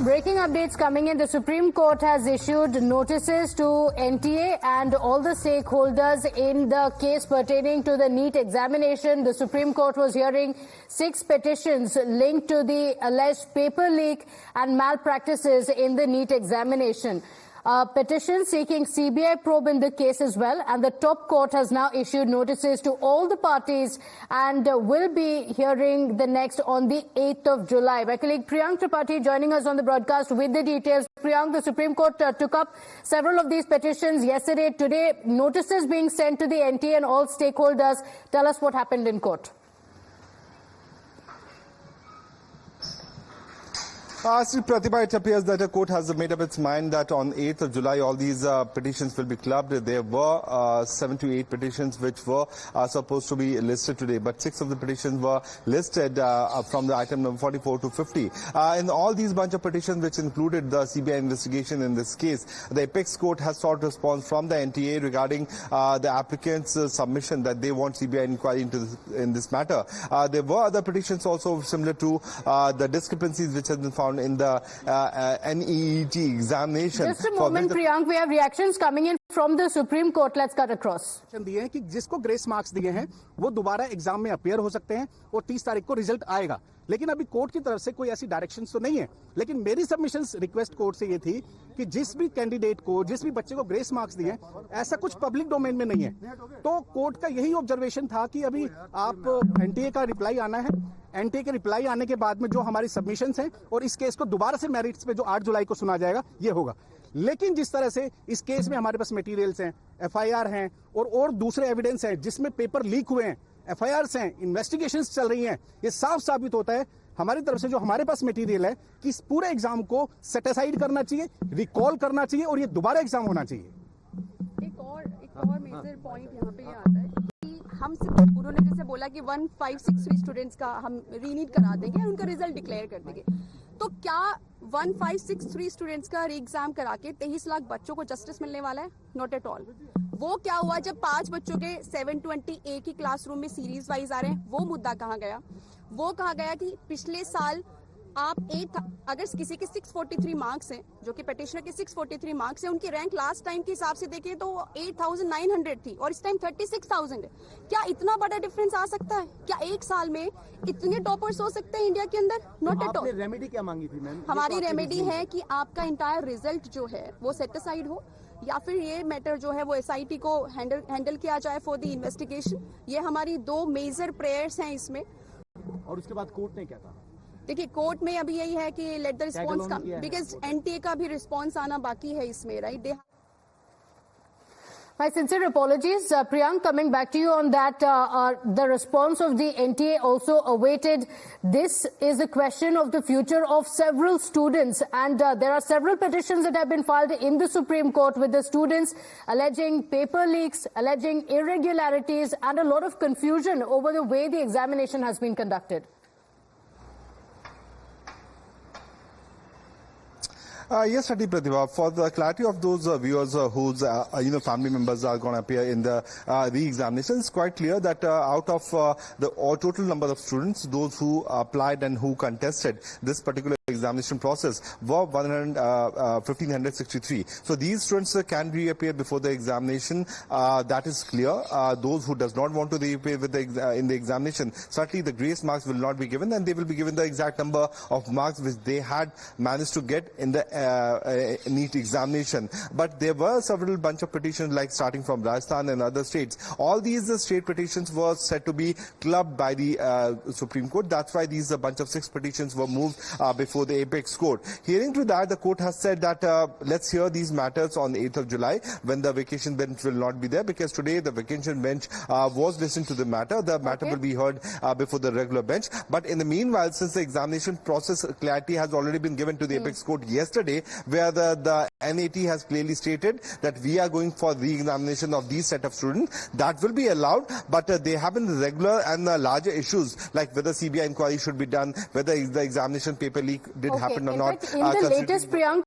Breaking updates coming in. The Supreme Court has issued notices to NTA and all the stakeholders in the case pertaining to the NEET examination. The Supreme Court was hearing 6 petitions linked to the alleged paper leak and malpractices in the NEET examination. Petition seeking CBI probe in the case as well, and the top court has now issued notices to all the parties and will be hearing the next on the 8th of July. My colleague Priyank Tripathi joining us on the broadcast with the details. Priyank, the Supreme Court took up several of these petitions yesterday. Today, notices being sent to the NTA and all stakeholders. Tell us what happened in court. Sri Pratibha, it appears that the court has made up its mind that on 8th of July all these petitions will be clubbed. There were 7 to 8 petitions which were supposed to be listed today, but 6 of the petitions were listed from the item number 44 to 50. In all these bunch of petitions which included the CBI investigation in this case, the Apex Court has sought response from the NTA regarding the applicant's submission that they want CBI inquiry in this matter. There were other petitions also similar to the discrepancies which have been found in the NEET examination. Just a moment, Priyank, we have reactions coming in from the Supreme Court. Let's cut across. दिए हैं कि जिसको grace marks दिए हैं वो दोबारा exam में appear हो सकते हैं और 30 तारीख को रिजल्ट आएगा, लेकिन अभी कोर्ट की तरफ से कोई ऐसी डायरेक्शंस तो नहीं है। लेकिन मेरी सबमिशंस रिक्वेस्ट कोर्ट से ये थी कि जिस भी कैंडिडेट को, जिस भी बच्चे को ग्रेस मार्क्स दिए हैं, ऐसा कुछ पब्लिक डोमेन में नहीं है। तो कोर्ट का यही ऑब्जर्वेशन था कि अभी आप एनटीए का रिप्लाई आना है, एनटीए के रिप्लाई आने के बाद में जो हमारी सबमिशंस हैं और इस केस को दोबारा से मेरिट्स पे जो 8 जुलाई को सुना जाएगा ये होगा। लेकिन जिस तरह से इस केस में हमारे पास मटेरियल्स हैं, एफआईआर हैं और दूसरे एविडेंस हैं जिसमें पेपर लीक हुए हैं, एफआईआर्स हैं, इन्वेस्टिगेशंस चल रही हैं, ये साफ साबित होता है हमारी तरफ से जो हमारे पास मटेरियल है कि इस पूरे एग्जाम को सेट असाइड करना चाहिए, रिकॉल करना चाहिए और ये दोबारा एग्जाम होना चाहिए। एक और मेजर पॉइंट यहाँ पे ये आता है कि हम सिर्फ उन्होंने जैसे बोला कि 1563 स्टूडेंट्स का हम रीनीट करा देंगे और उनका रिजल्ट डिक्लेयर कर देंगे। तो क्या 1563 स्टूडेंट्स का री एग्जाम करा के 23 लाख बच्चों को जस्टिस मिलने वाला है? Not at all. वो क्या हुआ जब 5 बच्चों के 720 एक ही क्लासरूम में सीरीज वाइज आ रहे हैं, वो मुद्दा कहाँ गया? वो कहा गया कि पिछले साल आप अगर किसी के 643 मार्क्स हैं, जो कि पिटिशनर के 643 मार्क्स हैं, उनकी रैंक लास्ट टाइम के हिसाब से देखें तो 8900 थी और इस टाइम 36000 है। क्या इतना बड़ा डिफरेंस आ सकता है? क्या एक साल में इतने टॉपर्स हो सकते हैं इंडिया के अंदर? Not at all. रेमेडी क्या मांगी थी मैम? हमारी रेमेडी है कि आपका इंटायर रिजल्ट जो है वो सेट असाइड हो, या फिर ये मैटर जो है वो एसआईटी को हैंडल किया जाए फॉर द इन्वेस्टिगेशन। ये हमारी 2 मेजर प्रेयर्स हैं इसमें। और उसके बाद कोर्ट ने क्या कहा? देखिए, कोर्ट में अभी यही है कि let the response come, because NTA का भी रिस्पॉन्स आना बाकी है इसमें, right? My sincere apologies. Priyank, coming back to you on that, the response of the NTA also awaited. This is a question of the future of several students, and there are several petitions that have been filed in the Supreme Court with the students alleging paper leaks, alleging irregularities, and a lot of confusion over the way the examination has been conducted. Yes, Sati Pratibha, for the clarity of those viewers whose family members are going to appear in the re-examination, it's quite clear that out of the total number of students, those who applied and who contested this particular examination process were 1563. So these students can reappear before the examination. That is clear. Those who does not want to reappear with in the examination, certainly the grace marks will not be given, and they will be given the exact number of marks which they had managed to get in the NEET examination. But there were several bunch of petitions, like starting from Rajasthan and other states. All these state petitions were said to be clubbed by the Supreme Court. That's why these bunch of 6 petitions were moved before the Apex Court. Hearing to that, the court has said that let's hear these matters on the 8th of July when the vacation bench will not be there, because today the vacation bench was listened to the matter. The matter will be heard before the regular bench. But in the meanwhile, since the examination process clarity has already been given to the Apex Court yesterday, where the NAT has clearly stated that we are going for re-examination of these set of students, that will be allowed. But there have been regular and larger issues like whether CBI inquiry should be done, whether the examination paper leak did happen or not. In the latest, Priyank,